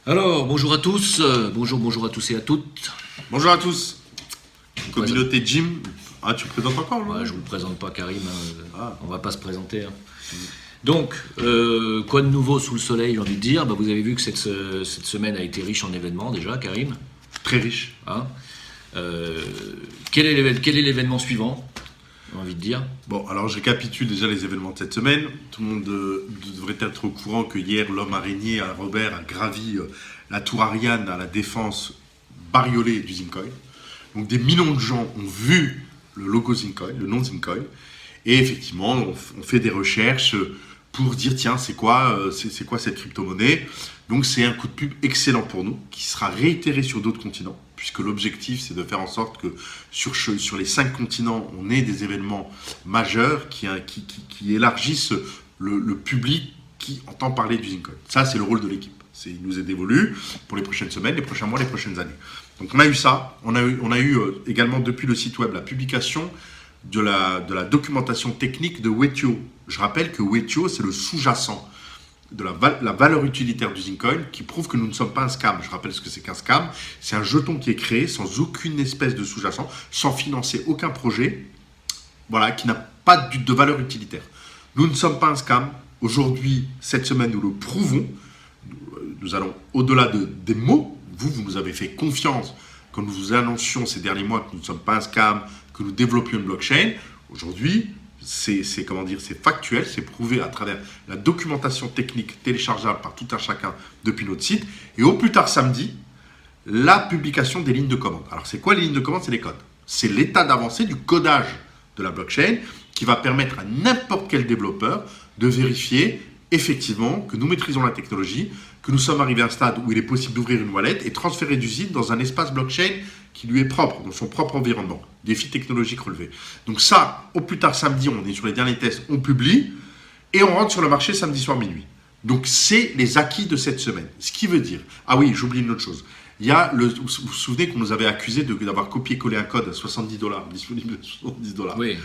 Alors, bonjour à tous, bonjour à tous et à toutes. Bonjour à tous. Présent- Communauté Jim. Ah, tu présentes encore, là? Ouais, je vous le présente pas, Karim, Ah. on va pas se présenter. Hein. Donc, quoi de nouveau sous le soleil, j'ai envie de dire. Vous avez vu que cette semaine a été riche en événements déjà, Karim. Très riche. Hein. Quel est l'événement suivant, j'ai envie de dire? Bon, alors je récapitule déjà les événements de cette semaine. Tout le monde devrait être au courant que hier, l'homme araignée, Robert, a gravi la tour Ariane à la défense bariolée du Zincoin. Donc des millions de gens ont vu le logo Zincoin, le nom Zincoin. Et effectivement, on fait des recherches pour dire, tiens, c'est quoi cette crypto-monnaie? Donc c'est un coup de pub excellent pour nous, qui sera réitéré sur d'autres continents, puisque l'objectif, c'est de faire en sorte que sur les 5 continents, on ait des événements majeurs qui élargissent le public qui entend parler du Zincoin. Ça, c'est le rôle de l'équipe. Il nous est dévolu pour les prochaines semaines, les prochains mois, les prochaines années. Donc on a eu ça. On a eu également depuis le site web la publication de la documentation technique de Wetio. Je rappelle que Wetio, c'est le sous-jacent de la valeur utilitaire du Zincoin qui prouve que nous ne sommes pas un scam. Je rappelle ce que c'est qu'un scam. C'est un jeton qui est créé sans aucune espèce de sous-jacent, sans financer aucun projet, voilà, qui n'a pas de valeur utilitaire. Nous ne sommes pas un scam. Aujourd'hui, cette semaine, nous le prouvons. Nous allons au-delà des mots. Vous nous avez fait confiance quand nous vous annoncions ces derniers mois que nous ne sommes pas un scam, que nous développions une blockchain. Aujourd'hui, c'est factuel, c'est prouvé à travers la documentation technique téléchargeable par tout un chacun depuis notre site. Et au plus tard samedi, la publication des lignes de commande. Alors c'est quoi les lignes de commande? C'est les codes. C'est l'état d'avancée du codage de la blockchain qui va permettre à n'importe quel développeur de vérifier effectivement que nous maîtrisons la technologie, que nous sommes arrivés à un stade où il est possible d'ouvrir une wallet et transférer du ZIN dans un espace blockchain qui lui est propre, dans son propre environnement. Défi technologique relevé. Donc ça, au plus tard samedi, on est sur les derniers tests, on publie et on rentre sur le marché samedi soir minuit. Donc c'est les acquis de cette semaine. Ce qui veut dire, ah oui, j'oublie une autre chose. Vous vous souvenez qu'on nous avait accusé d'avoir copié-collé un code à $70, disponible à $70. Oui.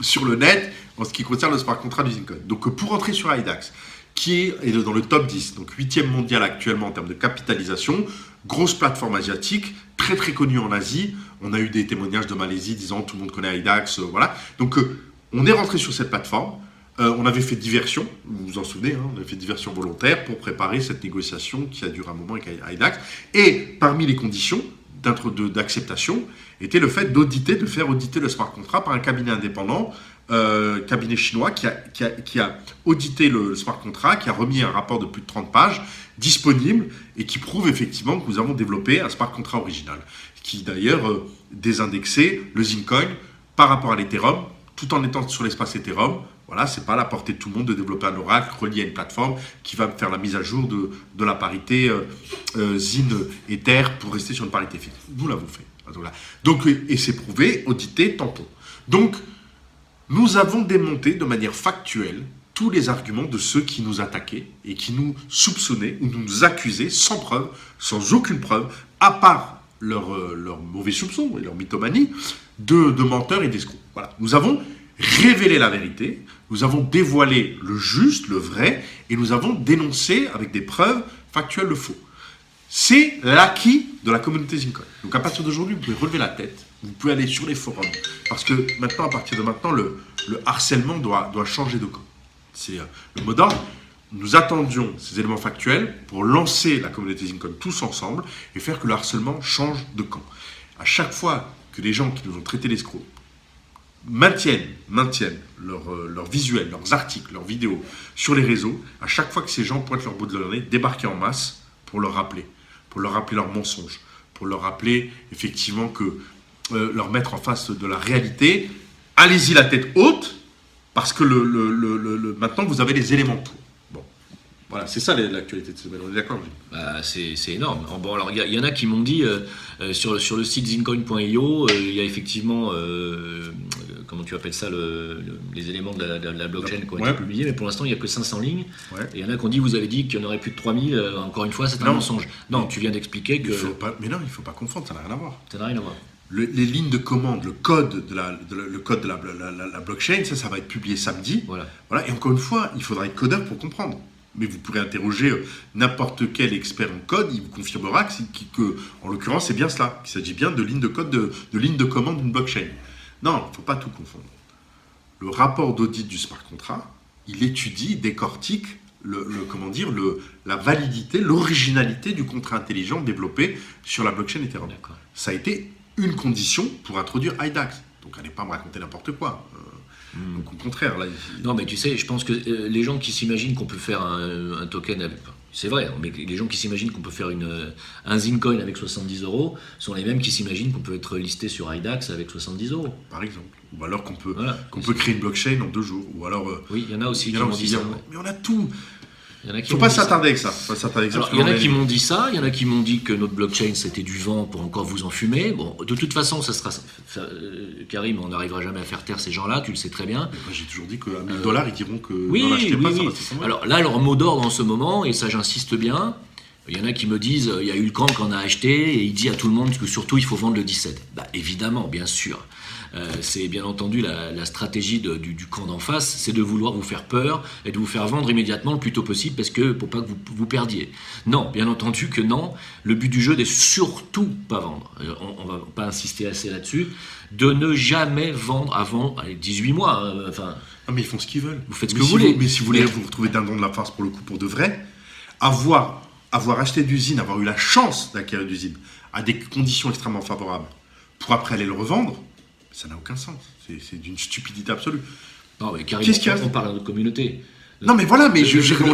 Sur le net en ce qui concerne le smart contract du Zincoin. Donc pour entrer sur IDAX, qui est dans le top 10, donc 8e mondial actuellement en termes de capitalisation, grosse plateforme asiatique, très très connue en Asie. On a eu des témoignages de Malaisie disant tout le monde connaît IDAX, voilà. Donc on est rentré sur cette plateforme. On avait fait diversion, vous vous en souvenez, on avait fait diversion volontaire pour préparer cette négociation qui a duré un moment avec IDAX. Et parmi les conditions d'acceptation était le fait de faire auditer le smart contract par un cabinet indépendant, cabinet chinois qui a audité le smart contract, qui a remis un rapport de plus de 30 pages disponible et qui prouve effectivement que nous avons développé un smart contract original, qui d'ailleurs désindexait le Zincoin par rapport à l'Ethereum, tout en étant sur l'espace Ethereum. Voilà, c'est pas à la portée de tout le monde de développer un oracle relié à une plateforme qui va faire la mise à jour de la parité ZIN Ether pour rester sur une parité fixe. Nous l'avons fait. Donc, et c'est prouvé, audité, tampon. Donc, nous avons démonté de manière factuelle tous les arguments de ceux qui nous attaquaient et qui nous soupçonnaient ou nous accusaient sans preuve, sans aucune preuve, à part leur mauvais soupçons et leur mythomanie de menteurs et d'escrocs. Voilà. Nous avons révélé la vérité, nous avons dévoilé le juste, le vrai, et nous avons dénoncé avec des preuves factuelles le faux. C'est l'acquis de la communauté Zincoin. Donc à partir d'aujourd'hui, vous pouvez relever la tête, vous pouvez aller sur les forums, parce que maintenant, à partir de maintenant, le harcèlement doit changer de camp. C'est le mot d'ordre. Nous attendions ces éléments factuels pour lancer la communauté Zincoin tous ensemble et faire que le harcèlement change de camp. À chaque fois que les gens qui nous ont traités d'escrocs maintiennent leurs visuels, leurs articles, leurs vidéos sur les réseaux, à chaque fois que ces gens pointent leur bout de leur nez, débarquer en masse pour leur rappeler leurs mensonges, pour leur rappeler effectivement que leur mettre en face de la réalité. Allez-y la tête haute, parce que maintenant vous avez les éléments pour. Bon, voilà, c'est ça l'actualité de cette semaine, on est d'accord? C'est énorme. Bon, alors il y en a qui m'ont dit sur le site zincoin.io, il y a effectivement comment tu appelles ça, les éléments de la blockchain qui ont été publiés, mais pour l'instant il n'y a que 500 lignes. Ouais. Et il y en a qui ont dit, vous avez dit qu'il y en aurait plus de 3000, encore une fois c'est un mensonge. Non, tu viens d'expliquer que... Mais non, il ne faut pas confondre, ça n'a rien à voir. Ça n'a rien à voir. Les lignes de commande, le code de la blockchain, ça va être publié samedi. Voilà. Et encore une fois, il faudra être codeur pour comprendre. Mais vous pourrez interroger n'importe quel expert en code, il vous confirmera que en l'occurrence, c'est bien cela. Qu'il s'agit bien de ligne de code, de ligne de commande d'une blockchain. Non, il ne faut pas tout confondre. Le rapport d'audit du smart contract, il étudie, décortique la validité, l'originalité du contrat intelligent développé sur la blockchain Ethereum. D'accord. Ça a été une condition pour introduire IDAX. Donc, allez pas me raconter n'importe quoi. Donc, au contraire, là... Non, mais tu sais, je pense que les gens qui s'imaginent qu'on peut faire un token avec... C'est vrai, mais les gens qui s'imaginent qu'on peut faire un Zincoin avec 70 € sont les mêmes qui s'imaginent qu'on peut être listé sur IDAX avec 70 €. Par exemple. Ou alors qu'on peut créer une blockchain en 2 jours. Ou alors... oui, il y en a aussi qui m'ont dit ça. Mais on a tout. Il y en a qui faut pas s'attarder avec ça. Il y en a qui m'ont dit ça, il y en a qui m'ont dit que notre blockchain c'était du vent pour encore vous en fumer. Bon, de toute façon, Karim, on n'arrivera jamais à faire taire ces gens-là, tu le sais très bien. Moi, j'ai toujours dit qu'à 1 000 $, ils diront que oui, n'en achetez pas, oui. ça va se Alors là, leur mot d'ordre en ce moment, et ça j'insiste bien, il y en a qui me disent, il y a eu le camp qu'on a acheté, et il dit à tout le monde que surtout il faut vendre le 17. Bah évidemment, bien sûr. C'est bien entendu la stratégie du camp d'en face, c'est de vouloir vous faire peur et de vous faire vendre immédiatement le plus tôt possible pour pas que vous perdiez. Non, bien entendu que non. Le but du jeu n'est surtout pas vendre. On va pas insister assez là-dessus. De ne jamais vendre avant 18 mois. Enfin. Non, mais ils font ce qu'ils veulent. Vous faites ce que vous voulez. Mais si vous voulez vous retrouver dindon de la farce pour le coup, pour de vrai, avoir acheté d'usine, avoir eu la chance d'acquérir d'usine à des conditions extrêmement favorables pour après aller le revendre, ça n'a aucun sens. C'est d'une stupidité absolue. Non, mais carrément, on parle à notre communauté. Non, mais voilà, mais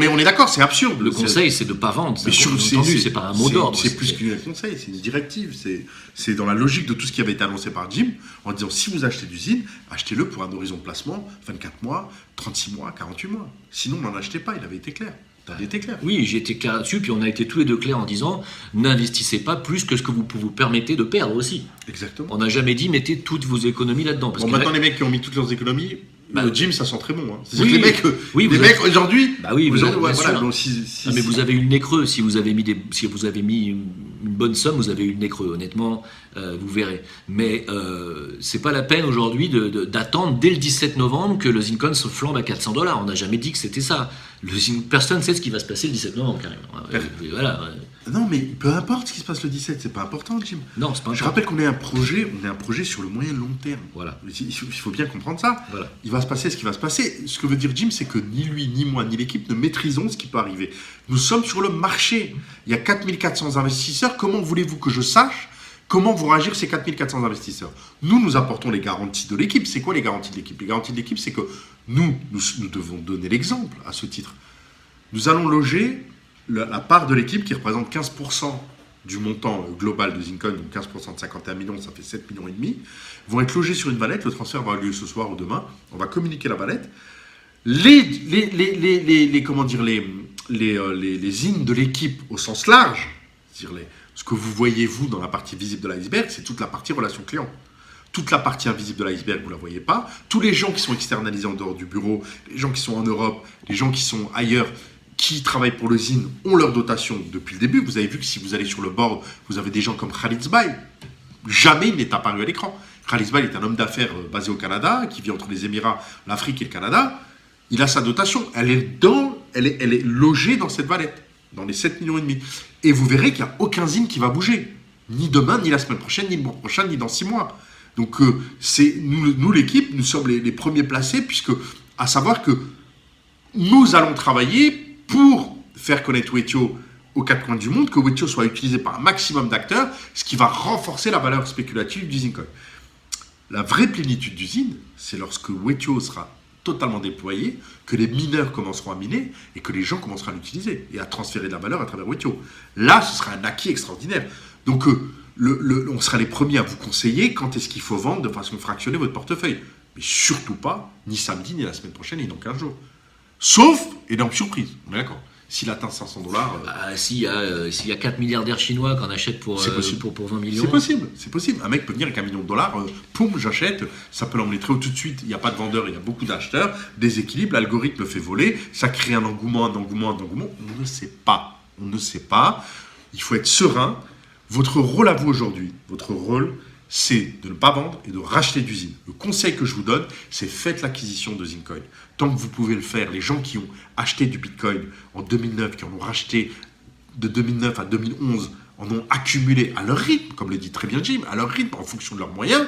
on est d'accord, c'est absurde. Le conseil, c'est de ne pas vendre. Mais c'est pas un mot d'ordre. C'est plus qu'un conseil, c'est une directive. C'est dans la logique de tout ce qui avait été annoncé par Jim, en disant si vous achetez d'usine, achetez-le pour un horizon de placement 24 mois, 36 mois, 48 mois. Sinon, n'en achetez pas, il avait été clair. Oui, j'ai été clair là-dessus, puis on a été tous les deux clairs en disant n'investissez pas plus que ce que vous vous permettez de perdre aussi. Exactement. On n'a jamais dit mettez toutes vos économies là-dedans. Bon, maintenant, les mecs qui ont mis toutes leurs économies, Jim, ça sent très bon. Hein. Oui, les mecs aujourd'hui. Bah oui, voilà, donc, mais vous avez eu le nez creux. Si vous avez mis une bonne somme, vous avez eu le nez creux. Honnêtement, vous verrez. Mais c'est pas la peine aujourd'hui d'attendre dès le 17 novembre que le Zincoin se flambe à 400 $. On n'a jamais dit que c'était ça. Personne ne sait ce qui va se passer le 17 novembre, carrément. Voilà. Non, mais peu importe ce qui se passe le 17, c'est pas important, Jim. Non, c'est pas important. Je rappelle qu'on est un projet sur le moyen long terme. Voilà. Il faut bien comprendre ça. Voilà. Il va se passer ce qui va se passer. Ce que veut dire Jim, c'est que ni lui, ni moi, ni l'équipe ne maîtrisons ce qui peut arriver. Nous sommes sur le marché. Il y a 4400 investisseurs. Comment voulez-vous que je sache comment vont réagir ces 4400 investisseurs? Nous apportons les garanties de l'équipe. C'est quoi les garanties de l'équipe? Les garanties de l'équipe, c'est que nous devons donner l'exemple à ce titre. Nous allons loger la part de l'équipe qui représente 15% du montant global de Zincoin, donc 15% de 51 millions, ça fait 7,5 millions, vont être logés sur une valette. Le transfert va avoir lieu ce soir ou demain. On va communiquer la valette. Les in de l'équipe au sens large, c'est-à-dire ce que vous voyez vous dans la partie visible de l'iceberg, c'est toute la partie relation client. Toute la partie invisible de l'iceberg, vous ne la voyez pas. Tous les gens qui sont externalisés en dehors du bureau, les gens qui sont en Europe, les gens qui sont ailleurs, qui travaillent pour le ZIN, ont leur dotation depuis le début. Vous avez vu que si vous allez sur le board, vous avez des gens comme Khalid Sbaï. Jamais il n'est apparu à l'écran. Khalid Sbaï est un homme d'affaires basé au Canada, qui vit entre les Émirats, l'Afrique et le Canada. Il a sa dotation. Elle est logée dans cette valette, dans les 7,5 millions. Et vous verrez qu'il n'y a aucun ZIN qui va bouger. Ni demain, ni la semaine prochaine, ni le mois prochain, ni dans 6 mois. Donc, nous l'équipe, nous sommes les premiers placés, puisque, à savoir que nous allons travailler pour faire connaître Wetio aux 4 coins du monde, que Wetio soit utilisé par un maximum d'acteurs, ce qui va renforcer la valeur spéculative du Zincoin. La vraie plénitude du ZIN, c'est lorsque Wetio sera totalement déployé, que les mineurs commenceront à miner et que les gens commenceront à l'utiliser et à transférer de la valeur à travers Wetio. Là, ce sera un acquis extraordinaire. Donc, on sera les premiers à vous conseiller quand est-ce qu'il faut vendre de façon fractionnée votre portefeuille. Mais surtout pas, ni samedi, ni la semaine prochaine, ni dans 15 jours. Sauf énorme surprise, on est d'accord. S'il atteint 500 $. S'il y a 4 milliardaires chinois qu'on achète pour 20 millions. C'est possible. Un mec peut venir avec $1 million, poum, j'achète, ça peut l'emmener très haut tout de suite. Il n'y a pas de vendeur, il y a beaucoup d'acheteurs, déséquilibre, l'algorithme le fait voler, ça crée un engouement. On ne sait pas. Il faut être serein. Votre rôle à vous aujourd'hui, votre rôle, c'est de ne pas vendre et de racheter d'usine. Le conseil que je vous donne, c'est faites l'acquisition de Zincoin. Tant que vous pouvez le faire, les gens qui ont acheté du Bitcoin en 2009, qui en ont racheté de 2009 à 2011, en ont accumulé à leur rythme, comme le dit très bien Jim, à leur rythme, en fonction de leurs moyens.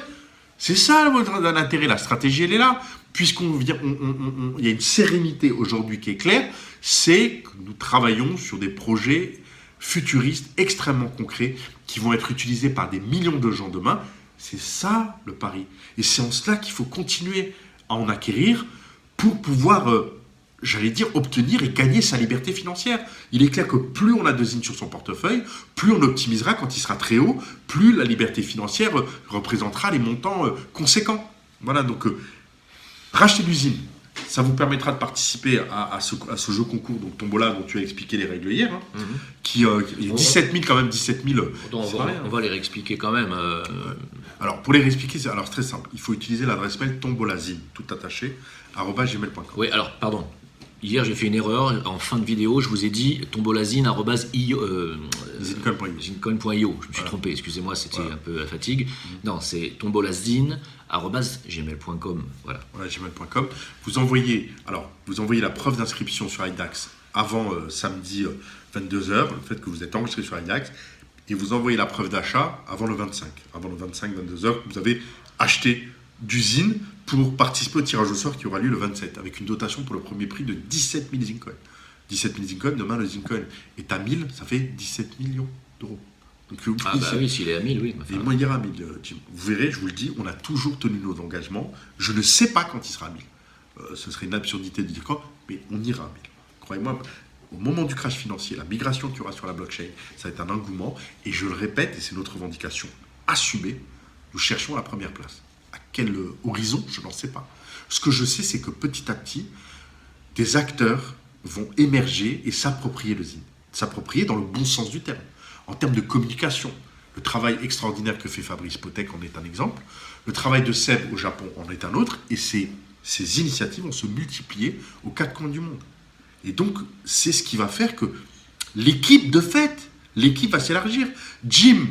C'est ça l'intérêt, la stratégie, elle est là. Puisqu'on vient, il y a une sérénité aujourd'hui qui est claire, c'est que nous travaillons sur des projets futuristes extrêmement concrets qui vont être utilisés par des millions de gens demain. C'est ça le pari. Et c'est en cela qu'il faut continuer à en acquérir pour pouvoir, j'allais dire, obtenir et gagner sa liberté financière. Il est clair que plus on a de zine sur son portefeuille, plus on optimisera quand il sera très haut, plus la liberté financière représentera les montants conséquents. Voilà, donc racheter l'usine. Ça vous permettra de participer à ce jeu concours, donc Tombola, dont tu as expliqué les règles hier, hein, qui il y a 17 000 quand même, 17 000. On va les réexpliquer quand même. Alors, pour les réexpliquer, c'est très simple. Il faut utiliser l'adresse mail tombolazine, tout attaché, @gmail.com. Oui, alors, pardon. Hier, j'ai fait une erreur. En fin de vidéo, je vous ai dit tombolazine@zincoin.io. Je me suis trompé, excusez-moi, c'était un peu la fatigue. Non, c'est tombolazine@gmail.com. Voilà, gmail.com. Vous envoyez la preuve d'inscription sur IDAX avant samedi 22h, le fait que vous êtes enregistré sur IDAX, et vous envoyez la preuve d'achat avant le 25. Avant le 25, 22h, vous avez acheté d'usine pour participer au tirage au sort qui aura lieu le 27, avec une dotation pour le premier prix de 17 000 Zincoin. 17 000 Zincoin, demain le Zincoin est à 1000, ça fait 17 millions d'euros. Donc, oui, s'il est à 1000, oui. Et moi, il ira à 1000, Jim. Vous verrez, je vous le dis, on a toujours tenu nos engagements. Je ne sais pas quand il sera à 1000. Ce serait une absurdité de dire quand, mais on ira à 1000. Croyez-moi, au moment du crash financier, la migration qu'il y aura sur la blockchain, ça va être un engouement. Et je le répète, et c'est notre revendication assumée, nous cherchons la première place. À quel horizon, je n'en sais pas. Ce que je sais, c'est que petit à petit, des acteurs vont émerger et s'approprier le zine. S'approprier dans le bon sens du terme. En termes de communication, le travail extraordinaire que fait Fabrice Potek en est un exemple. Le travail de Seb au Japon en est un autre. Et ces initiatives vont se multiplier aux quatre coins du monde. Et donc, c'est ce qui va faire que l'équipe, de fait, l'équipe va s'élargir. Jim,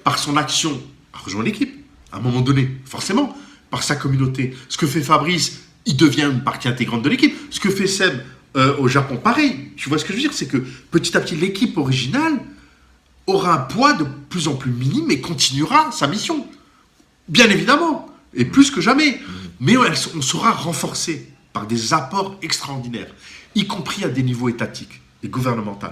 par son action, a rejoint l'équipe. À un moment donné, forcément, par sa communauté. Ce que fait Fabrice, il devient une partie intégrante de l'équipe. Ce que fait Seb au Japon, pareil. Tu vois ce que je veux dire? C'est que petit à petit, l'équipe originale aura un poids de plus en plus minime et continuera sa mission. Bien évidemment, et plus que jamais. Mais on sera renforcé par des apports extraordinaires, y compris à des niveaux étatiques et gouvernementaux,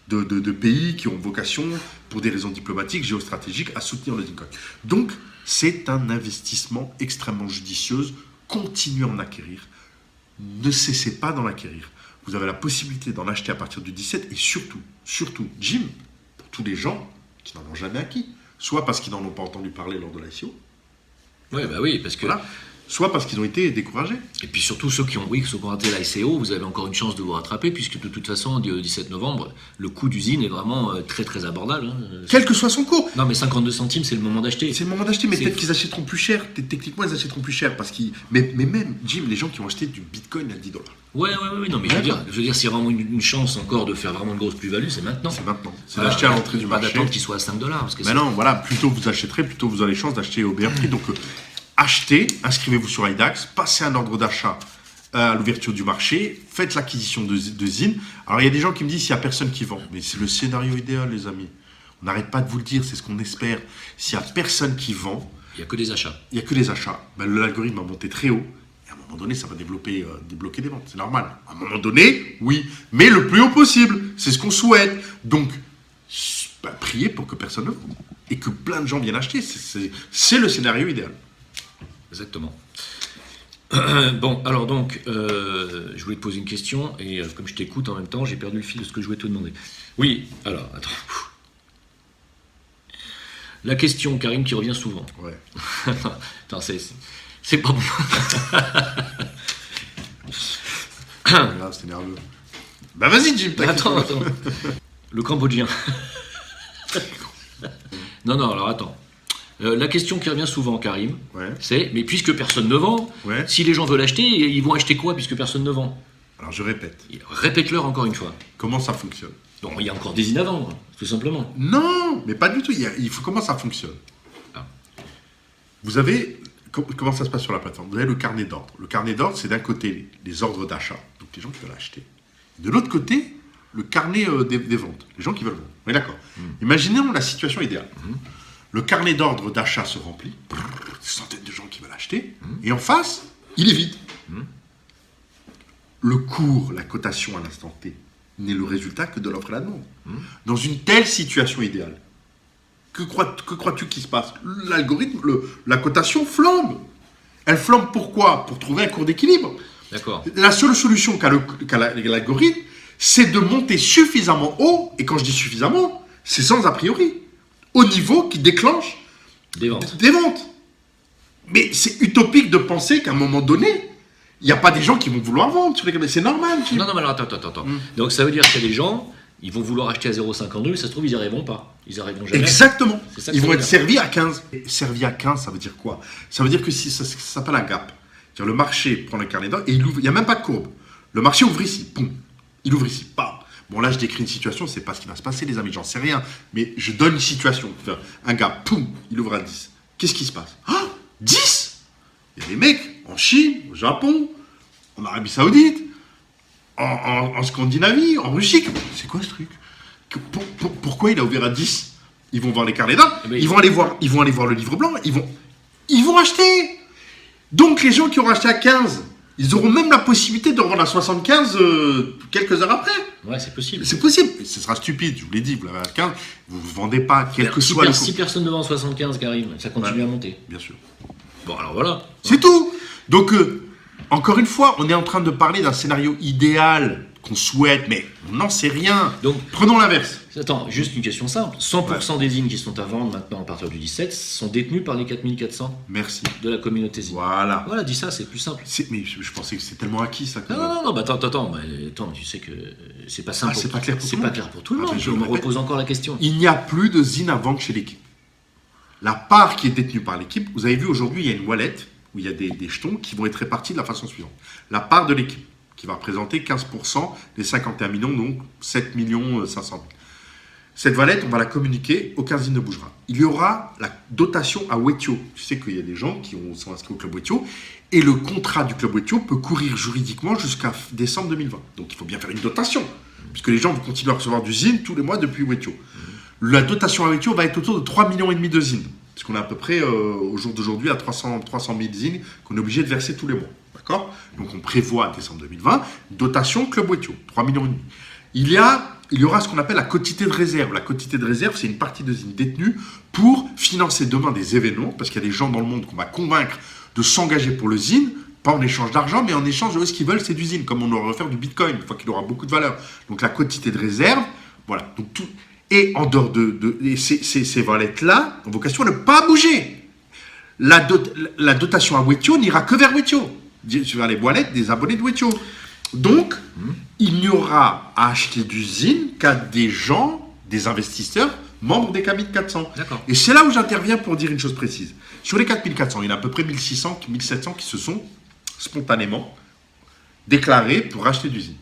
de pays qui ont vocation, pour des raisons diplomatiques, géostratégiques, à soutenir le Zincoin. Donc, c'est un investissement extrêmement judicieux. Continuez à en acquérir. Ne cessez pas d'en acquérir. Vous avez la possibilité d'en acheter à partir du 17 et surtout, Jim, pour tous les gens qui n'en ont jamais acquis, soit parce qu'ils n'en ont pas entendu parler lors de l'ICO. Oui, parce que... Voilà. Soit parce qu'ils ont été découragés. Et puis surtout ceux qui ont raté l'ICO, vous avez encore une chance de vous rattraper, puisque de toute façon, le 17 novembre, le coût d'usine est vraiment très très abordable. Hein. Quel que soit son cours. Non, mais 52 centimes, c'est le moment d'acheter. C'est le moment d'acheter, mais peut-être qu'ils achèteront plus cher. Techniquement, ils achèteront plus cher. Mais même, Jim, les gens qui ont acheté du Bitcoin à 10 $. Ouais, non, mais je veux dire, s'il y a vraiment une chance encore de faire vraiment une grosse plus-value, c'est maintenant. C'est maintenant. C'est d'acheter à l'entrée du marché. Pas d'attendre qu'il soit à 5 $. Mais non, voilà, plutôt vous achèterez, plutôt vous aurez les chances d'acheter au meilleur prix. Donc, achetez, inscrivez-vous sur IDAX, passez un ordre d'achat à l'ouverture du marché, faites l'acquisition de zine. Alors, il y a des gens qui me disent s'il n'y a personne qui vend. Mais c'est le scénario idéal, les amis. On n'arrête pas de vous le dire, c'est ce qu'on espère. S'il n'y a personne qui vend... Il n'y a que des achats. L'algorithme va monter très haut. Et à un moment donné, ça va débloquer des ventes. C'est normal. À un moment donné, oui. Mais le plus haut possible. C'est ce qu'on souhaite. Donc, priez pour que personne ne vende. Et que plein de gens viennent acheter. C'est le scénario idéal. Exactement. Bon, alors donc, je voulais te poser une question, et comme je t'écoute en même temps, j'ai perdu le fil de ce que je voulais te demander. Oui, alors, attends. La question, Karim, qui revient souvent. Ouais. Attends, c'est pas bon. Là, c'est nerveux. Bah vas-y, Jim, Attends. Le Cambodgien. Non, alors attends. La question qui revient souvent, Karim, c'est, mais puisque personne ne vend, si les gens veulent acheter, ils vont acheter quoi puisque personne ne vend? Alors je répète. Répète-leur encore une fois. Comment ça fonctionne? Non, il y a encore des zines à vendre, tout simplement. Non, mais pas du tout. Il faut comment ça fonctionne. vous avez, comment ça se passe sur la plateforme? Vous avez le carnet d'ordre. Le carnet d'ordre, c'est d'un côté les ordres d'achat, donc les gens qui veulent acheter. De l'autre côté, le carnet des ventes, les gens qui veulent vendre. Oui, d'accord. Imaginons la situation idéale. Le carnet d'ordre d'achat se remplit, des centaines de gens qui veulent acheter, et en face, il est vide. Le cours, la cotation à l'instant T, n'est le résultat que de l'offre et la demande. Dans une telle situation idéale, que crois-tu qui se passe? L'algorithme, la cotation flambe. Elle flambe pourquoi? Pour trouver un cours d'équilibre. D'accord. La seule solution qu'a l'algorithme, c'est de monter suffisamment haut, et quand je dis suffisamment, c'est sans a priori, au niveau qui déclenche des ventes. Mais c'est utopique de penser qu'à un moment donné, il n'y a pas des gens qui vont vouloir vendre sur les canaux. C'est normal. Non, mais alors attends. Donc ça veut dire qu'il y a des gens, ils vont vouloir acheter à 0,52, ça se trouve, ils n'y arriveront pas. Ils n'y arriveront jamais. Exactement. Ça ils vont être servis à 15. Et servis à 15, ça veut dire quoi? Ça veut dire que si ça s'appelle un gap. C'est-à-dire le marché prend le carnet d'ordre et il ouvre. Il n'y a même pas de courbe. Le marché ouvre ici. Boum. Il ouvre ici. Bam. Bon, là, je décris une situation, c'est pas ce qui va se passer, les amis, j'en sais rien. Mais je donne une situation. Enfin, un gars, poum, il ouvre à 10. Qu'est-ce qui se passe? 10. Il y a des mecs en Chine, au Japon, en Arabie Saoudite, en Scandinavie, en Russie. C'est quoi ce truc? Pourquoi il a ouvert à 10? Ils vont voir les carnets d'ordre, ils vont aller voir le livre blanc, ils vont acheter. Donc les gens qui auront acheté à 15, ils auront même la possibilité de revendre à 75 quelques heures après. Ouais, c'est possible. C'est possible. Et ce sera stupide, je vous l'ai dit, vous l'avez à 15, vous ne vendez pas, quel que soit le coût. Si personne ne vend 75, Karim, ça continue à monter. Bien sûr. Bon, alors voilà. C'est tout. Donc, encore une fois, on est en train de parler d'un scénario idéal qu'on souhaite, mais on n'en sait rien. Donc, prenons l'inverse. Attends, juste une question simple. 100% des zines qui sont à vendre maintenant à partir du 17 sont détenus par les 4400 Merci. de la communauté zine. Voilà. Voilà, dis ça, c'est plus simple. Mais je pensais que c'est tellement acquis, ça. Non, bah attends, tu sais que c'est pas simple. C'est pas clair pour tout le monde. C'est pas clair pour tout le monde. Je me repose encore la question. Il n'y a plus de zine à vendre chez l'équipe. La part qui est détenue par l'équipe, vous avez vu aujourd'hui, il y a une wallet où il y a des jetons qui vont être répartis de la façon suivante. La part de l'équipe, qui va représenter 15% des 51 millions, donc 7 500 000. Cette wallet, on va la communiquer, aucun zine ne bougera. Il y aura la dotation à Wetio. Tu sais qu'il y a des gens qui sont inscrits au club Wetio, et le contrat du club Wetio peut courir juridiquement jusqu'à décembre 2020. Donc il faut bien faire une dotation, puisque les gens vont continuer à recevoir du zine tous les mois depuis Wetio. La dotation à Wetio va être autour de 3,5 millions de zines, puisqu'on est à peu près, au jour d'aujourd'hui, à 300 000 zines qu'on est obligé de verser tous les mois. D'accord? Donc on prévoit à décembre 2020, dotation Club Wetio, 3,5 millions. Il y aura ce qu'on appelle la quotité de réserve. La quotité de réserve, c'est une partie de zine détenue pour financer demain des événements, parce qu'il y a des gens dans le monde qu'on va convaincre de s'engager pour le zine, pas en échange d'argent, mais en échange de ce qu'ils veulent, c'est du zine, comme on aurait faire du bitcoin, une fois qu'il aura beaucoup de valeur. Donc la quotité de réserve, voilà. Donc tout, et en dehors de ces wallets-là, ont vocation à ne pas bouger. La dotation à Wetio n'ira que vers Wetio, vers les wallets des abonnés de Wetio. Donc, il n'y aura à acheter du zine qu'à des gens, des investisseurs, membres des 4400. D'accord. Et c'est là où j'interviens pour dire une chose précise. Sur les 4400, il y en a à peu près 1600, 1700 qui se sont spontanément déclarés pour acheter du zine.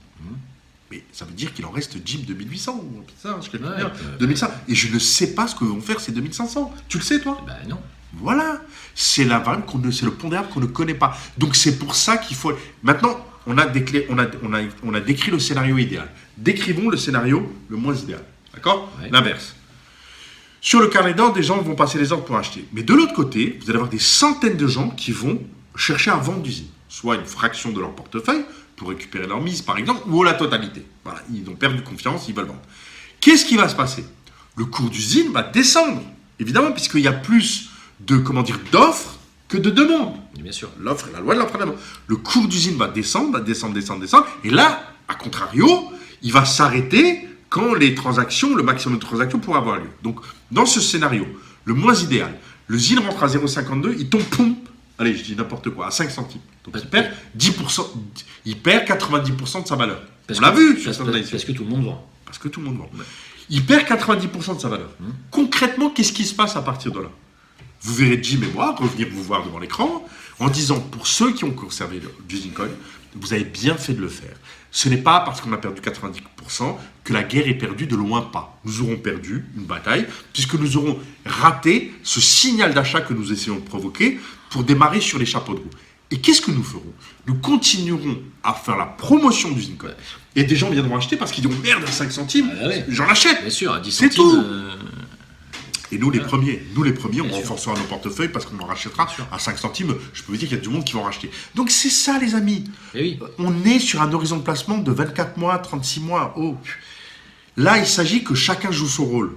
Mais ça veut dire qu'il en reste Jim 2800, ça, je calcule bien, 2100. Et je ne sais pas ce que vont faire ces 2500. Tu le sais, toi? Ben non. Voilà. C'est la variable c'est le pondérable qu'on ne connaît pas. Donc c'est pour ça qu'il faut. Maintenant, on a décrit le scénario idéal. Décrivons le scénario le moins idéal. D'accord? Ouais. L'inverse. Sur le carnet d'ordre, des gens vont passer les ordres pour acheter. Mais de l'autre côté, vous allez avoir des centaines de gens qui vont chercher à vendre du zine. Soit une fraction de leur portefeuille, pour récupérer leur mise, par exemple, ou la totalité. Voilà, ils ont perdu confiance, ils veulent vendre. Qu'est-ce qui va se passer? Le cours du zine va descendre, évidemment, puisqu'il y a plus d'offres que de demandes. Bien sûr. L'offre est la loi de l'offre et de la demande. Le cours du zine va descendre, et là, à contrario, il va s'arrêter quand le maximum de transactions pourra avoir lieu. Donc, dans ce scénario, le moins idéal, le zine rentre à 0,52, il tombe, poum, allez, je dis n'importe quoi, à 5 centimes. Donc il perd 10%, il perd 90% de sa valeur. On l'a vu sur cette analyse. Parce que tout le monde vend. Parce que tout le monde vend. Ouais. Il perd 90% de sa valeur. Concrètement, qu'est-ce qui se passe à partir de là? Vous verrez Jim et moi revenir vous voir devant l'écran en disant, pour ceux qui ont conservé du Zincoin, vous avez bien fait de le faire. Ce n'est pas parce qu'on a perdu 90% que la guerre est perdue, de loin pas. Nous aurons perdu une bataille, puisque nous aurons raté ce signal d'achat que nous essayons de provoquer pour démarrer sur les chapeaux de roue. Et qu'est-ce que nous ferons? Nous continuerons à faire la promotion du Zincoin. Et des gens viendront acheter parce qu'ils diront merde, à 5 centimes, j'en achète. Bien sûr, à 10 C'est centimes. tout. Et nous, les premiers, on Bien renforcera nos portefeuilles parce qu'on en rachètera à 5 centimes. Je peux vous dire qu'il y a du monde qui va en racheter. Donc c'est ça, les amis. Eh oui. On est sur un horizon de placement de 24 mois, 36 mois. Oh. Là, il s'agit que chacun joue son rôle.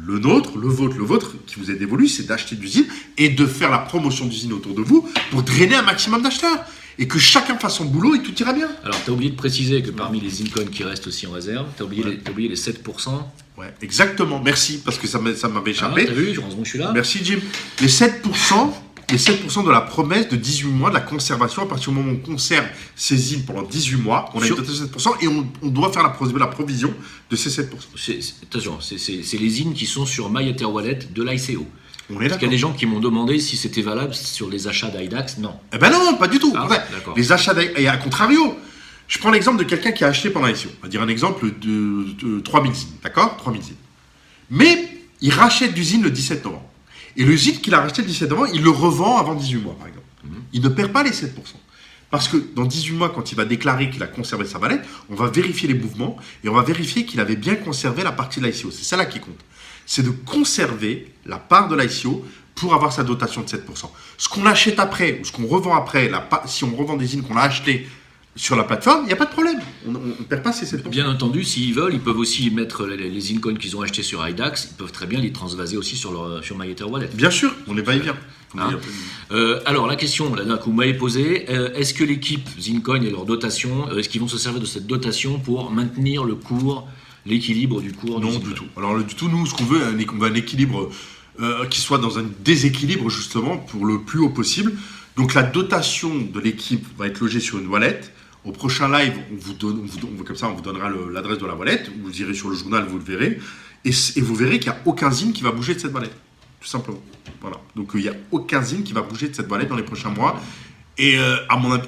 Le nôtre, le vôtre, qui vous est dévolu, c'est d'acheter d'usine et de faire la promotion d'usine autour de vous pour drainer un maximum d'acheteurs. Et que chacun fasse son boulot et tout ira bien. Alors, tu as oublié de préciser que parmi les Zincoin qui restent aussi en réserve, tu as oublié, les 7%. Ouais, exactement. Merci, parce que ça m'avait échappé. T'as vu, heureusement que je suis là. Merci, Jim. Les 7% de la promesse de 18 mois de la conservation, à partir du moment où on conserve ces zines pendant 18 mois, on a une dotation de 7% et on doit faire la provision de ces 7%. Attention, c'est les zines qui sont sur MyEtherWallet de l'ICO. On est Parce qu'il y a des gens qui m'ont demandé si c'était valable sur les achats d'IDAX. Non. Eh ben non, pas du tout. Ah, ouais, les achats d'IDAX, et à contrario, je prends l'exemple de quelqu'un qui a acheté pendant l'ICO. On va dire un exemple de 3000 zines, d'accord? 3000 zines. Mais il rachète d'usine le 17 novembre. Et le zine qu'il a racheté le 17 novembre, il le revend avant 18 mois, par exemple. Il ne perd pas les 7%. Parce que dans 18 mois, quand il va déclarer qu'il a conservé sa valette, on va vérifier les mouvements et on va vérifier qu'il avait bien conservé la partie de l'ICO. C'est ça là qui compte. C'est de conserver la part de l'ICO pour avoir sa dotation de 7%. Ce qu'on achète après ou ce qu'on revend après, si on revend des zines qu'on a achetées sur la plateforme, il n'y a pas de problème. On ne perd pas ces 7%. Bien entendu, s'ils veulent, ils peuvent aussi mettre les Zincoin qu'ils ont achetés sur IDAX, ils peuvent très bien les transvaser aussi sur MyEtherWallet. Bien sûr, on est va-et-vient. Alors la question là, que vous m'avez posée, est-ce que l'équipe Zincoin et leur dotation, est-ce qu'ils vont se servir de cette dotation pour maintenir le cours, l'équilibre du cours? Non, du tout. Alors du tout, nous, ce qu'on veut, on veut un équilibre qui soit dans un déséquilibre justement pour le plus haut possible. Donc la dotation de l'équipe va être logée sur une wallet. Au prochain live, on vous donnera l'adresse de la wallet. Vous irez sur le journal, vous le verrez. Et vous verrez qu'il n'y a aucun zine qui va bouger de cette wallet. Tout simplement. Voilà. Donc il n'y a aucun zine qui va bouger de cette wallet dans les prochains mois. Et,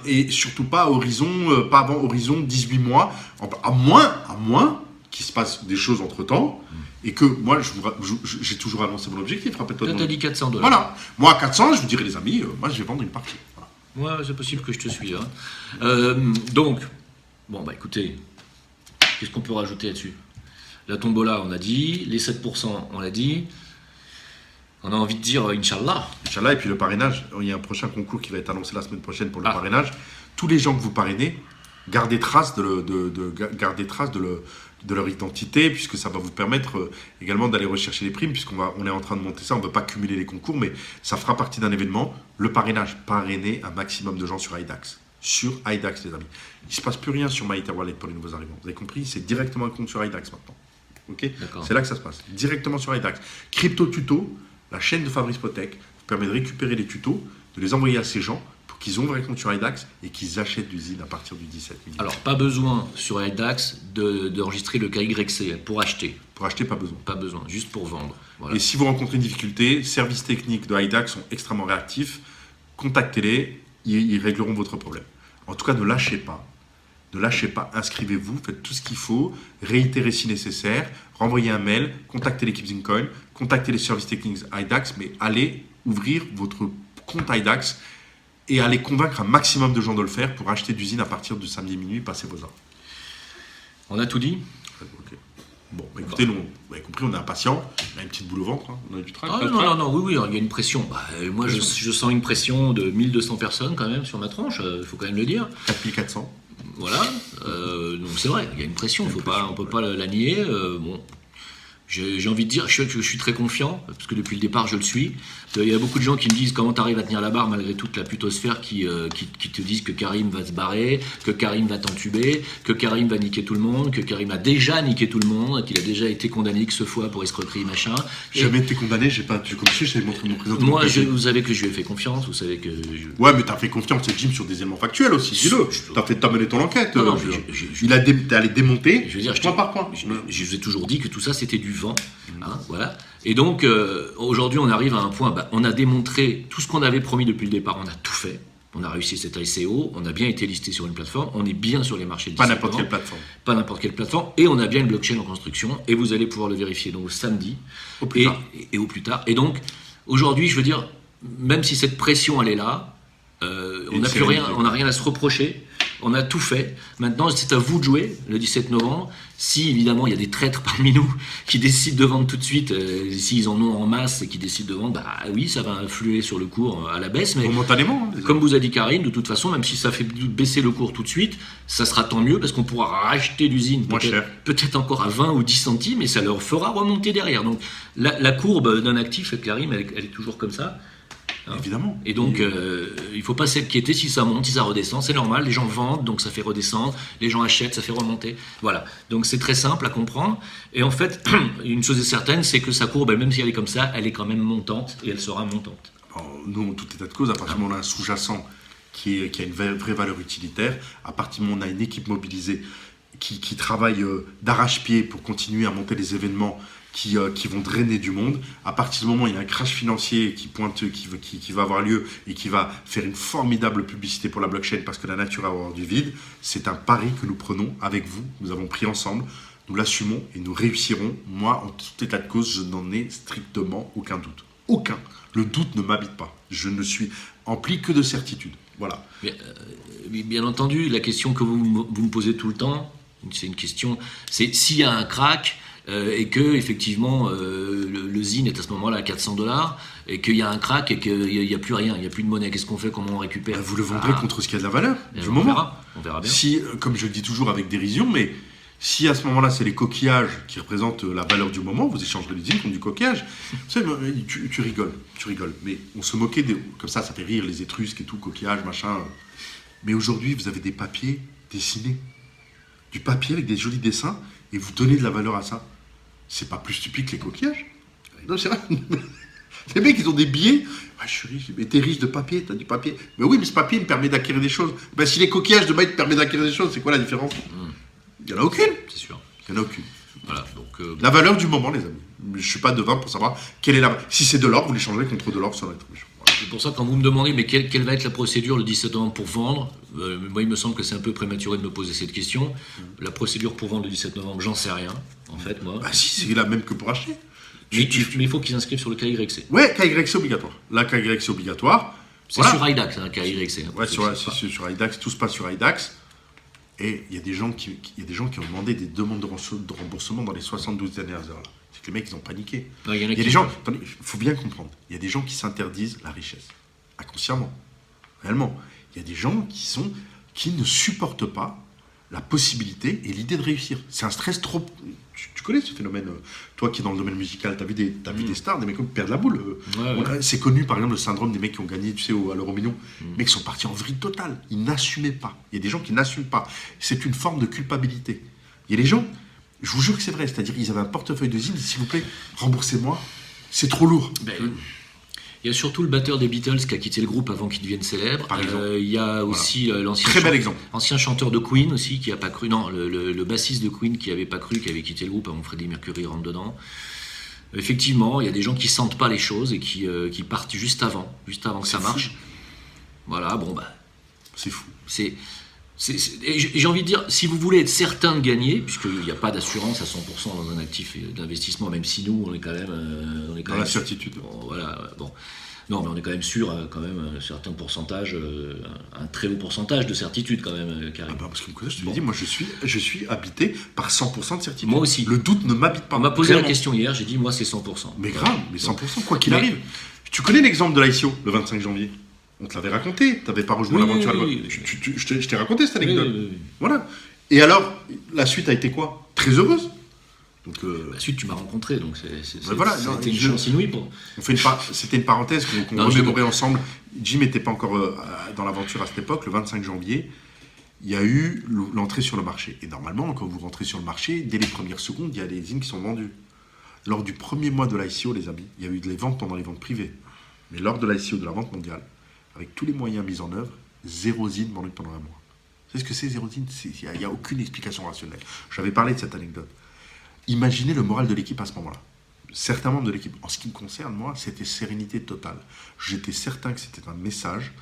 et surtout pas avant horizon 18 mois. À moins qu'il se passe des choses entre-temps. Et que moi, j'ai toujours annoncé mon objectif. Rappelle-toi. Là, tu as dit $400. Voilà. Moi, à 400, je vous dirais, les amis, moi, je vais vendre une partie. Voilà. Ouais, c'est possible que je te suis. Donc, bon, bah écoutez, qu'est-ce qu'on peut rajouter là-dessus? La tombola, on a dit. Les 7%, on l'a dit. On a envie de dire Inch'Allah. Inch'Allah, et puis le parrainage. Il y a un prochain concours qui va être annoncé la semaine prochaine pour le parrainage. Tous les gens que vous parrainez, gardez trace de leur identité, puisque ça va vous permettre également d'aller rechercher les primes, puisqu'on est en train de monter ça. On ne veut pas cumuler les concours, mais ça fera partie d'un événement. Le parrainage, parrainer un maximum de gens sur IDAX. Sur IDAX, les amis. Il ne se passe plus rien sur MyEtherWallet pour les nouveaux arrivants. Vous avez compris? C'est directement un compte sur IDAX maintenant. Okay, c'est là que ça se passe. Directement sur IDAX. Crypto Tuto, la chaîne de Fabrice Potek, vous permet de récupérer les tutos, de les envoyer à ces gens pour qu'ils ont un vrai compte sur IDAX et qu'ils achètent l'usine à partir du 17 millions. Alors, pas besoin sur IDAX d'enregistrer le KYC pour acheter. Pour acheter, pas besoin. Pas besoin, juste pour vendre. Voilà. Et si vous rencontrez une difficulté, services techniques de IDAX sont extrêmement réactifs. Contactez-les, ils régleront votre problème. En tout cas, ne lâchez pas. Ne lâchez pas, inscrivez-vous, faites tout ce qu'il faut, réitérez si nécessaire, renvoyez un mail, contactez l'équipe Zincoin, contactez les services techniques IDAX, mais allez ouvrir votre compte IDAX et allez convaincre un maximum de gens de le faire pour acheter d'usine à partir de samedi minuit, passez vos heures. On a tout dit? Okay. Bon, écoutez, nous, vous avez compris, on est impatients, on a une petite boule au ventre, hein. On a du travail. Non, oui, il y a une pression. Moi, je sens une pression de 1200 personnes quand même sur ma tranche, il faut quand même le dire. 4400. Voilà, donc c'est vrai, il y a une pression, on ne peut pas la nier. Bon, j'ai envie de dire, je suis très confiant, parce que depuis le départ, je le suis. Il y a beaucoup de gens qui me disent comment tu arrives à tenir la barre malgré toute la plutosphère qui te disent que Karim va se barrer, que Karim va t'entuber, que Karim va niquer tout le monde, que Karim a déjà niqué tout le monde, qu'il a déjà été condamné X fois pour escroquerie, machin. Jamais été condamné, j'ai pas tu comme je savais montré mon président. Moi, vous savez que je lui ai fait confiance, vous savez que... Ouais, mais t'as fait confiance à Jim sur des éléments factuels aussi, dis-le. T'as mené ton enquête. Non, t'es allé démonter, je veux dire, point par point. Je vous ai toujours dit que tout ça, c'était du vent. Hein, voilà. Et donc, aujourd'hui, on arrive à un point, on a démontré tout ce qu'on avait promis depuis le départ, on a tout fait. On a réussi cet ICO, on a bien été listé sur une plateforme, on est bien sur les marchés de Pas n'importe quelle plateforme. Pas n'importe quelle plateforme, et on a bien une blockchain en construction, et vous allez pouvoir le vérifier donc samedi, Au plus tard. Et au plus tard. Et donc, aujourd'hui, je veux dire, même si cette pression, elle est là, on n'a plus rien, on n'a rien à se reprocher, on a tout fait. Maintenant, c'est à vous de jouer, le 17 novembre. Si, évidemment, il y a des traîtres parmi nous qui décident de vendre tout de suite, s'ils en ont en masse et qui décident de vendre, bah oui, ça va influer sur le cours à la baisse. Mais momentanément. comme vous a dit Karine, de toute façon, même si ça fait baisser le cours tout de suite, ça sera tant mieux parce qu'on pourra racheter l'usine peut-être encore à 20 ou 10 centimes et ça leur fera remonter derrière. Donc la courbe d'un actif, Karine, elle est toujours comme ça. Hein. Évidemment. Et donc, il ne faut pas s'inquiéter si ça monte, si ça redescend. C'est normal, les gens vendent, donc ça fait redescendre. Les gens achètent, ça fait remonter. Voilà. Donc, c'est très simple à comprendre. Et en fait, une chose est certaine, c'est que sa courbe, même si elle est comme ça, elle est quand même montante et elle sera montante. Alors, nous, en tout état de cause, à partir du moment où on a un sous-jacent qui a une vraie valeur utilitaire, à partir du moment où on a une équipe mobilisée qui travaille d'arrache-pied pour continuer à monter les événements qui vont drainer du monde. À partir du moment où il y a un crash financier qui va avoir lieu et qui va faire une formidable publicité pour la blockchain parce que la nature va avoir du vide, c'est un pari que nous prenons avec vous. Nous avons pris ensemble, nous l'assumons et nous réussirons. Moi, en tout état de cause, je n'en ai strictement aucun doute. Aucun. Le doute ne m'habite pas. Je ne suis empli que de certitude. Voilà. Bien entendu, la question que vous me posez tout le temps, c'est une question, c'est s'il y a un crack, et que effectivement le ZIN est à ce moment-là à $400 et qu'il y a un crack et qu'il n'y a plus rien, il n'y a plus de monnaie, qu'est-ce qu'on fait, comment on récupère? Vous le vendrez contre ce qui a de la valeur du on moment. On verra bien. Si, comme je le dis toujours avec dérision, mais si à ce moment-là c'est les coquillages qui représentent la valeur du moment, vous échangerez les ZIN contre du coquillage. Vous savez, tu rigoles, mais on se moquait comme ça fait rire les Étrusques et tout, coquillage, machin. Mais aujourd'hui, vous avez des papiers dessinés, du papier avec des jolis dessins, et vous donnez de la valeur à ça. C'est pas plus stupide que les coquillages. Non, c'est vrai. Les mecs, ils ont des billets. Ah, je suis riche. Mais t'es riche de papier, t'as du papier. Mais oui, mais ce papier me permet d'acquérir des choses. Ben, si les coquillages demain te permettent d'acquérir des choses, c'est quoi la différence? Il n'y en a aucune. C'est sûr. Il n'y en a aucune. Voilà, donc, la valeur du moment, les amis. Je ne suis pas devin pour savoir quelle est la. Si c'est de l'or, vous l'échangerez contre de l'or sur la triche. C'est pour ça, quand vous me demandez mais quelle va être la procédure le 17 novembre pour vendre, moi il me semble que c'est un peu prématuré de me poser cette question. La procédure pour vendre le 17 novembre, j'en sais rien, en fait, moi. Bah si, c'est la même que pour acheter. Mais il faut qu'ils s'inscrivent sur le KYC. Ouais, KYC obligatoire. La KYC obligatoire. C'est sur IDAX, hein, KYC. Ouais, sur IDAX, tout se passe sur IDAX. Et il y a des gens qui ont demandé des demandes de remboursement dans les 72 dernières heures. Là. C'est que les mecs, ils ont paniqué. Non, il y a des gens, il faut bien comprendre, il y a des gens qui s'interdisent la richesse, inconsciemment, réellement. Il y a des gens qui ne supportent pas la possibilité et l'idée de réussir. C'est un stress trop... Tu connais ce phénomène, toi qui es dans le domaine musical, t'as vu des stars, des mecs qui perdent la boule. C'est connu par exemple le syndrome des mecs qui ont gagné, tu sais, à l'euro million. Les mecs sont partis en vrille totale, ils n'assumaient pas. Il y a des gens qui n'assument pas. C'est une forme de culpabilité. Il y a des gens, je vous jure que c'est vrai, c'est-à-dire ils avaient un portefeuille de ZIN, s'il vous plaît, remboursez-moi, c'est trop lourd. Il y a surtout le batteur des Beatles qui a quitté le groupe avant qu'il devienne célèbre. Il y a aussi l'ancien chanteur de Queen aussi qui n'a pas cru. Non, le bassiste de Queen qui n'avait pas cru, qui avait quitté le groupe avant que Freddie Mercury rentre dedans. Effectivement, il y a des gens qui sentent pas les choses et qui partent juste avant que ça marche. Fou. Voilà, bon bah, c'est fou. J'ai envie de dire, si vous voulez être certain de gagner, puisqu'il n'y a pas d'assurance à 100% dans un actif d'investissement, même si nous, on est quand même dans la certitude. Voilà, bon. Non, mais on est quand même sûr, quand même, un certain pourcentage, un très haut pourcentage de certitude quand même, Karim. Parce que je te l'ai dit, moi je suis habité par 100% de certitude. Moi aussi. Le doute ne m'habite pas. On m'a posé la question hier, j'ai dit, moi c'est 100%. Mais grave, mais 100%, quoi qu'il arrive. Tu connais l'exemple de l'ICO, le 25 janvier? On te l'avait raconté, tu n'avais pas rejoint l'aventure. Oui. Je t'ai raconté cette anecdote. Oui. Voilà. Et alors, la suite a été quoi? Très heureuse. Donc, la suite, tu m'as rencontré, donc c'était une chance inouïe. C'était une parenthèse qu'on remémorait ensemble. Jim n'était pas encore dans l'aventure à cette époque. Le 25 janvier, il y a eu l'entrée sur le marché. Et normalement, quand vous rentrez sur le marché, dès les premières secondes, il y a des ZIN qui sont vendus. Lors du premier mois de l'ICO, les amis, il y a eu des ventes pendant les ventes privées. Mais lors de l'ICO, de la vente mondiale, avec tous les moyens mis en œuvre, 0 ZIN vendu pendant un mois. Vous savez ce que c'est 0 ZIN? Il n'y a aucune explication rationnelle. J'avais parlé de cette anecdote. Imaginez le moral de l'équipe à ce moment-là. Certains membres de l'équipe, en ce qui me concerne, moi, c'était sérénité totale. J'étais certain que c'était un message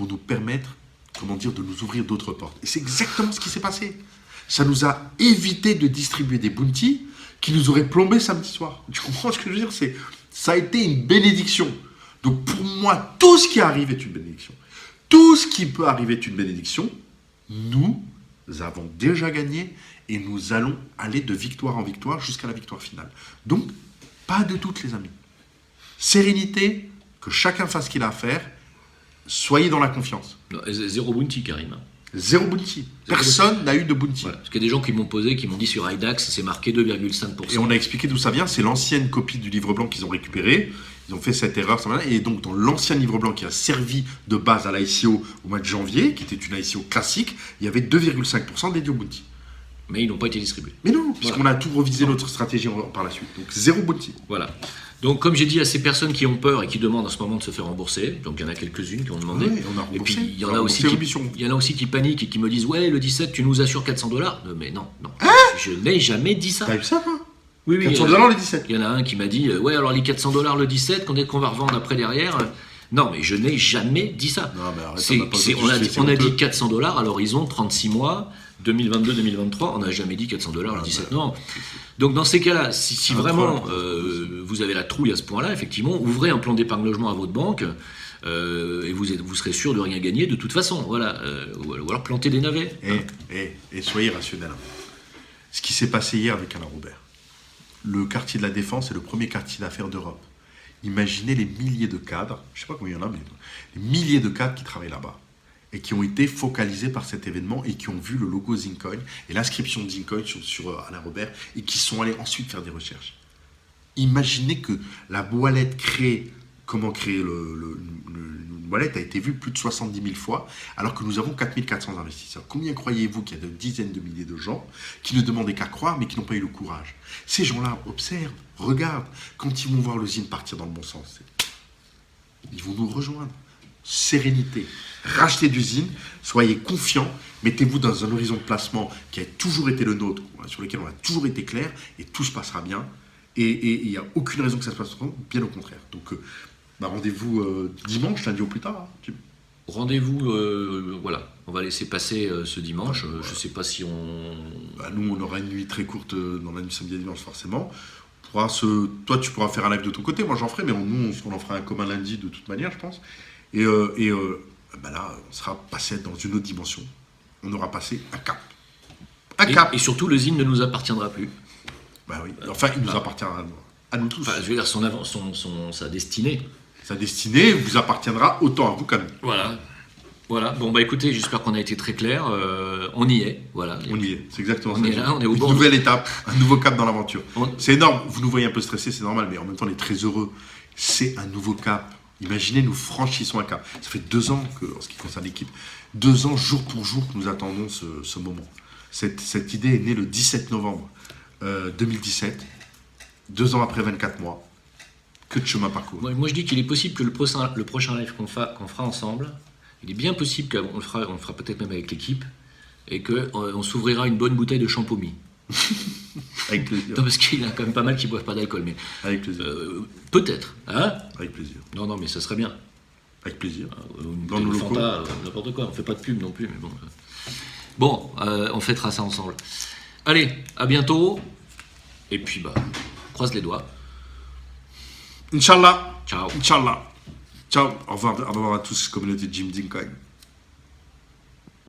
pour nous permettre, de nous ouvrir d'autres portes. Et c'est exactement ce qui s'est passé. Ça nous a évité de distribuer des bounties qui nous auraient plombé samedi soir. Tu comprends ce que je veux dire? Ça a été une bénédiction. Donc pour moi, tout ce qui arrive est une bénédiction. Tout ce qui peut arriver est une bénédiction. Nous avons déjà gagné et nous allons aller de victoire en victoire jusqu'à la victoire finale. Donc, pas de doute, les amis. Sérénité, que chacun fasse ce qu'il a à faire. Soyez dans la confiance. Non, zéro bounty, Karim. Zéro bounty. Personne n'a eu de bounty. Voilà. Parce qu'il y a des gens qui m'ont dit sur IDAX, c'est marqué 2,5%. Et on a expliqué d'où ça vient. C'est l'ancienne copie du livre blanc qu'ils ont récupéré. Ils ont fait cette erreur. Et donc, dans l'ancien livre blanc qui a servi de base à l'ICO au mois de janvier, qui était une ICO classique, il y avait 2,5% dédiés au bounty. Mais ils n'ont pas été distribués. Mais non, puisqu'on a tout revisé notre stratégie par la suite. Donc, zéro bounty. Voilà. Donc, comme j'ai dit à ces personnes qui ont peur et qui demandent en ce moment de se faire rembourser, donc il y en a quelques-unes qui ont demandé. Oui, on a remboursé. Et puis, il y en a aussi qui paniquent et qui me disent « Ouais, le 17, tu nous assures $400 ?» Mais non. Je n'ai jamais dit ça. T'as eu ça, toi? Oui, $400 le 17. Il y en a un qui m'a dit « Ouais, alors les $400 le 17, quand est-ce qu'on va revendre après derrière ?» Non, mais je n'ai jamais dit ça. Non, mais arrête, on a dit $400 à l'horizon 36 mois, 2022-2023, on n'a jamais dit $400 le 17 novembre. Donc dans ces cas-là, si vraiment vous avez la trouille à ce point-là, effectivement, ouvrez un plan d'épargne logement à votre banque et vous serez sûr de rien gagner de toute façon. Voilà. Ou alors plantez des navets. Et soyez rationnels. Ce qui s'est passé hier avec Alain Robert, le quartier de la Défense est le premier quartier d'affaires d'Europe. Imaginez les milliers de cadres, je ne sais pas combien il y en a, mais les milliers de cadres qui travaillent là-bas et qui ont été focalisés par cet événement et qui ont vu le logo Zincoin et l'inscription de Zincoin sur Alain Robert et qui sont allés ensuite faire des recherches. Imaginez que la wallet comment créer une wallet a été vue plus de 70 000 fois, alors que nous avons 4 400 investisseurs. Combien croyez-vous qu'il y a de dizaines de milliers de gens qui ne demandaient qu'à croire, mais qui n'ont pas eu le courage? Ces gens-là observent, regardent, quand ils vont voir le ZIN partir dans le bon sens, ils vont nous rejoindre. Sérénité, rachetez du ZIN, soyez confiants, mettez-vous dans un horizon de placement qui a toujours été le nôtre, sur lequel on a toujours été clair, et tout se passera bien. Et il n'y a aucune raison que ça se passe pas, bien au contraire. Donc, rendez-vous dimanche, lundi au plus tard. Rendez-vous, voilà, on va laisser passer ce dimanche. Je ne sais pas si on... nous, on aura une nuit très courte dans la nuit samedi et dimanche, forcément. Toi, tu pourras faire un live de ton côté, moi j'en ferai, mais nous, on en fera un commun lundi de toute manière, je pense. Et là, on sera passé dans une autre dimension. On aura passé un cap. Et surtout, le ZIN ne nous appartiendra plus. Oui, enfin, il nous appartient à nous tous. Enfin, je veux dire, sa destinée. Sa destinée vous appartiendra autant à vous qu'à nous. Voilà. Bon, écoutez, j'espère qu'on a été très clair. On y est. Voilà. On y est. C'est exactement ça. On est là, on est au bord. Une nouvelle étape, un nouveau cap dans l'aventure. C'est énorme. Vous nous voyez un peu stressés, c'est normal, mais en même temps, on est très heureux. C'est un nouveau cap. Imaginez, nous franchissons un cap. Ça fait 2 ans que, en ce qui concerne l'équipe, 2 ans jour pour jour que nous attendons ce moment. Cette idée est née le 17 novembre 2017, 2 ans après 24 mois. Que de chemin parcouru. Moi, je dis qu'il est possible que le prochain live qu'on fera ensemble, il est bien possible qu'on le fera peut-être même avec l'équipe, et qu'on s'ouvrira une bonne bouteille de champomy. Avec plaisir. Non, parce qu'il y en a quand même pas mal qui ne boivent pas d'alcool, mais... Avec plaisir. Peut-être, hein? Avec plaisir. Non, mais ça serait bien. Avec plaisir. Dans nos locaux. Fanta, n'importe quoi, on ne fait pas de pub non plus, mais bon. Bon, on fêtera ça ensemble. Allez, à bientôt, et puis croise les doigts. Inch'Allah. Ciao. Inch'Allah. Ciao. Au revoir à tous, communauté Jim Zincoin.